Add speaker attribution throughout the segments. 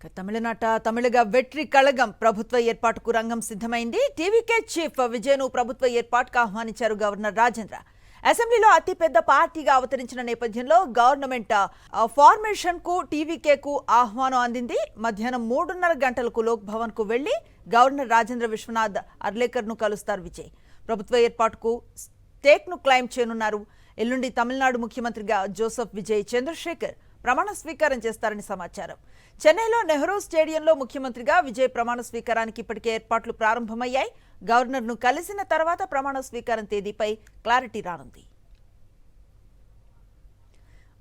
Speaker 1: తమిళగా వెట్రి కళగం ప్రభుత్వ ఏర్పాటుకు రంగం సిద్ధమైంది. టీవీకే చీఫ్ విజయ్ను ప్రభుత్వ ఏర్పాటుకు ఆహ్వానించారు గవర్నర్ రాజేంద్ర. అసెంబ్లీలో అతిపెద్ద పార్టీగా అవతరించిన నేపథ్యంలో గవర్నమెంట్ ఫార్మేషన్ కు టీవీకేకు ఆహ్వానం అందింది. మధ్యాహ్నం 3:30 గంటలకు లోక్ భవన్ కు వెళ్లి గవర్నర్ రాజేంద్ర విశ్వనాథ్ అర్లేకర్ ను కలుస్తారు విజయ్. ప్రభుత్వ ఏర్పాటుకు స్టేక్ ను క్లెయిమ్ చేయనున్నారు. ఎల్లుండి తమిళనాడు ముఖ్యమంత్రిగా జోసెఫ్ విజయ్ చంద్రశేఖర్ ప్రమాణ స్వీకారం చేస్తారని సమాచారం. చెన్నైలో నెహ్రూ స్టేడియంలో ముఖ్యమంత్రిగా విజయ్ ప్రమాణ స్వీకారానికి ఇప్పటికే ఏర్పాట్లు ప్రారంభమయ్యాయి. గవర్నర్ను కలిసిన తర్వాత ప్రమాణ స్వీకారం తేదీపై క్లారిటీ రానుంది.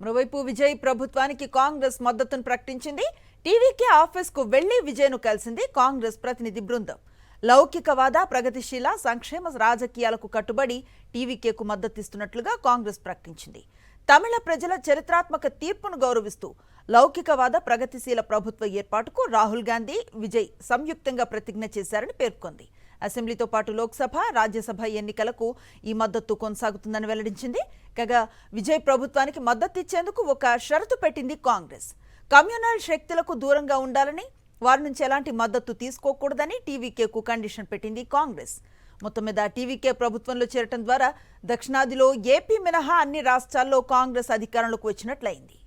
Speaker 1: మరోవైపు విజయ్ ప్రభుత్వానికి కాంగ్రెస్ మద్దతును ప్రకటించింది. టీవీకే ఆఫీస్కు వెళ్లి విజయ్ను కలిసింది కాంగ్రెస్ ప్రతినిధి బృందం. లౌకికవాద, ప్రగతిశీల, సంక్షేమ రాజకీయాలకు కట్టుబడి టీవీకేకు మద్దతిస్తున్నట్లుగా కాంగ్రెస్ ప్రకటించింది. తమిళ ప్రజల చరిత్రాత్మక తీర్పును గౌరవిస్తూ లౌకికవాద, ప్రగతిశీల ప్రభుత్వ ఏర్పాటుకు రాహుల్ గాంధీ, విజయ్ సంయుక్తంగా ప్రతిజ్ఞ చేశారని పేర్కొంది. అసెంబ్లీతో పాటు లోక్సభ, రాజ్యసభ ఎన్నికలకు ఈ మద్దతు కొనసాగుతుందని వెల్లడించింది. కాగా విజయ్ ప్రభుత్వానికి మద్దతు ఇచ్చేందుకు ఒక షరతు పెట్టింది కాంగ్రెస్. కమ్యూనల్ శక్తులకు దూరంగా ఉండాలని, వారి నుంచి ఎలాంటి మద్దతు తీసుకోకూడదని టీవీకేకు కండిషన్ పెట్టింది కాంగ్రెస్. మొత్తం మీద టీవీకే ప్రభుత్వంలో చేరటం ద్వారా దక్షిణాదిలో ఏపీ మినహా అన్ని రాష్ట్రాల్లో కాంగ్రెస్ అధికారంలోకి వచ్చినట్లయింది.